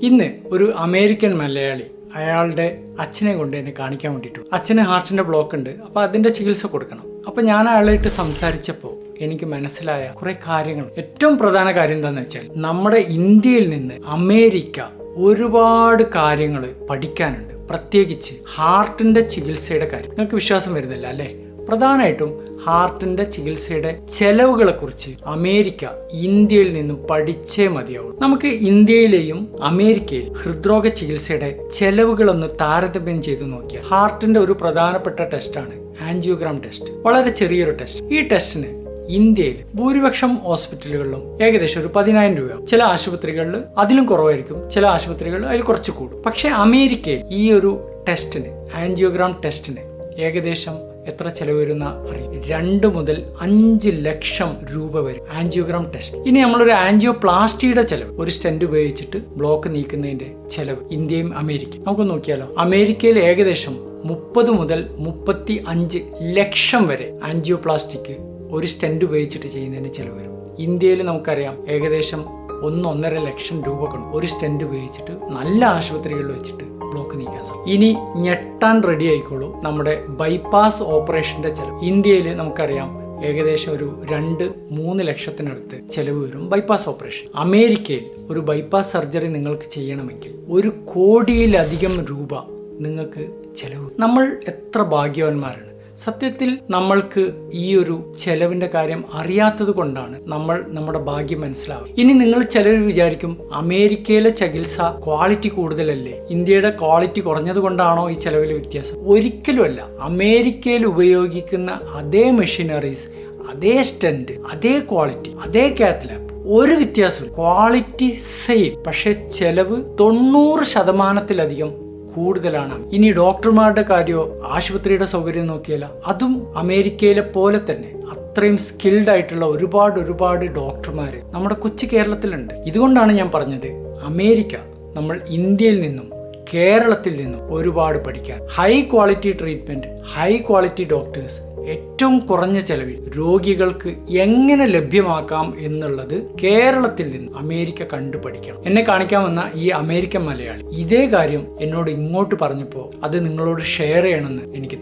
ഇന്ന് ഒരു അമേരിക്കൻ മലയാളി അയാളുടെ അച്ഛനെ കൊണ്ട് എന്നെ കാണിക്കാൻ വേണ്ടിയിട്ടു. അച്ഛന് ഹാർട്ടിന്റെ ബ്ലോക്ക് ഉണ്ട്, അപ്പൊ അതിന്റെ ചികിത്സ കൊടുക്കണം. അപ്പൊ ഞാൻ അയാളായിട്ട് സംസാരിച്ചപ്പോൾ എനിക്ക് മനസ്സിലായ കുറെ കാര്യങ്ങൾ. ഏറ്റവും പ്രധാന കാര്യം എന്താണെന്ന് വെച്ചാൽ, നമ്മുടെ ഇന്ത്യയിൽ നിന്ന് അമേരിക്ക ഒരുപാട് കാര്യങ്ങൾ പഠിക്കാനുണ്ട്. പ്രത്യേകിച്ച് ഹാർട്ടിന്റെ ചികിത്സയുടെ കാര്യം. നിങ്ങൾക്ക് വിശ്വാസം വരുന്നില്ല അല്ലേ? പ്രധാനമായിട്ടും ഹാർട്ടിന്റെ ചികിത്സയുടെ ചെലവുകളെ കുറിച്ച് അമേരിക്ക ഇന്ത്യയിൽ നിന്നും പഠിച്ചേ മതിയാവും. നമുക്ക് ഇന്ത്യയിലെയും അമേരിക്കയിലും ഹൃദ്രോഗ ചികിത്സയുടെ ചെലവുകളൊന്ന് താരതമ്യം ചെയ്തു നോക്കിയാൽ ഹാർട്ടിന്റെ ഒരു പ്രധാനപ്പെട്ട ടെസ്റ്റാണ് ആൻജിയോഗ്രാം ടെസ്റ്റ്. വളരെ ചെറിയൊരു ടെസ്റ്റ്. ഈ ടെസ്റ്റിന് ഇന്ത്യയിൽ ഭൂരിപക്ഷം ഹോസ്പിറ്റലുകളിലും ഏകദേശം ഒരു 10,000 രൂപയാവും. ചില ആശുപത്രികളിൽ അതിലും കുറവായിരിക്കും, ചില ആശുപത്രികളിൽ അതിൽ കുറച്ച് കൂടും. പക്ഷെ അമേരിക്കയിൽ ഈ ഒരു ടെസ്റ്റിന്, ആൻജിയോഗ്രാം ടെസ്റ്റിന് ഏകദേശം എത്ര ചെലവ് വരുന്ന അറിയും? 2 മുതൽ 5 ലക്ഷം രൂപ വരും ആൻജിയോഗ്രാം ടെസ്റ്റ്. ഇനി നമ്മളൊരു ആൻജിയോപ്ലാസ്റ്റിയുടെ ചെലവ്, ഒരു സ്റ്റെന്റ് ഉപയോഗിച്ചിട്ട് ബ്ലോക്ക് നീക്കുന്നതിന്റെ ചെലവ് ഇന്ത്യയും അമേരിക്കയും നമുക്ക് നോക്കിയാലോ. അമേരിക്കയിൽ ഏകദേശം 30 മുതൽ 35 ലക്ഷം വരെ ആൻജിയോപ്ലാസ്റ്റിക്ക് ഒരു സ്റ്റെന്റ് ഉപയോഗിച്ചിട്ട് ചെയ്യുന്നതിന് ചെലവ് വരും. ഇന്ത്യയിൽ നമുക്കറിയാം ഏകദേശം 1-1.5 ലക്ഷം രൂപ കൊണ്ട് ഒരു സ്റ്റെന്റ് ഉപയോഗിച്ചിട്ട് നല്ല ആശുപത്രികളിൽ വെച്ചിട്ട് ബ്ലോക്ക് നീക്കാൻ സാധിക്കും. ഇനി ഞെട്ടാൻ റെഡി ആയിക്കോളൂ നമ്മുടെ ബൈപ്പാസ് ഓപ്പറേഷന്റെ ചെലവ്. ഇന്ത്യയിൽ നമുക്കറിയാം ഏകദേശം ഒരു 2-3 ലക്ഷത്തിനടുത്ത് ചെലവ് വരും ബൈപ്പാസ് ഓപ്പറേഷൻ. അമേരിക്കയിൽ ഒരു ബൈപ്പാസ് സർജറി നിങ്ങൾക്ക് ചെയ്യണമെങ്കിൽ 1 കോടിയിലധികം രൂപ നിങ്ങൾക്ക് ചെലവ്. നമ്മൾ എത്ര ഭാഗ്യവാന്മാരാണ്. സത്യത്തിൽ നമ്മൾക്ക് ഈ ഒരു ചെലവിന്റെ കാര്യം അറിയാത്തത് കൊണ്ടാണ് നമ്മൾ നമ്മുടെ ഭാഗ്യം മനസ്സിലാവുക. ഇനി നിങ്ങൾ ചിലർ വിചാരിക്കും, അമേരിക്കയിലെ ചികിത്സ ക്വാളിറ്റി കൂടുതലല്ലേ, ഇന്ത്യയുടെ ക്വാളിറ്റി കുറഞ്ഞത് കൊണ്ടാണോ ഈ ചെലവിൽ വ്യത്യാസം? ഒരിക്കലുമല്ല. അമേരിക്കയിൽ ഉപയോഗിക്കുന്ന അതേ മെഷീനറീസ്, അതേ സ്റ്റെന്റ്, അതേ ക്വാളിറ്റി, അതേ കാത്ത് ലാബ്, ഒരു വ്യത്യാസവും. ക്വാളിറ്റി സെയിം, പക്ഷെ ചെലവ് 90% കൂടുതലാണ്. ഇനി ഡോക്ടർമാരുടെ കാര്യമോ ആശുപത്രിയുടെ സൗകര്യം നോക്കിയാലോ, അതും അമേരിക്കയിലെ പോലെ തന്നെ അത്രയും സ്കിൽഡ് ആയിട്ടുള്ള ഒരുപാട് ഡോക്ടർമാര് നമ്മുടെ കൊച്ചു കേരളത്തിലുണ്ട്. ഇതുകൊണ്ടാണ് ഞാൻ പറഞ്ഞത്, അമേരിക്ക നമ്മൾ ഇന്ത്യയിൽ നിന്നും കേരളത്തിൽ നിന്നും ഒരുപാട് പഠിക്കാൻ. High quality treatment, high quality doctors, ഏറ്റവും കുറഞ്ഞ ചെലവിൽ രോഗികൾക്ക് എങ്ങനെ ലഭ്യമാക്കാം എന്നുള്ളത് കേരളത്തിൽ നിന്ന് അമേരിക്ക കണ്ടുപഠിക്കണം. എന്നെ കാണിക്കാൻ വന്ന ഈ അമേരിക്കൻ മലയാളി ഇതേ കാര്യം എന്നോട് ഇങ്ങോട്ട് പറഞ്ഞപ്പോൾ അത് നിങ്ങളോട് ഷെയർ ചെയ്യണമെന്ന് എനിക്ക് തോന്നി.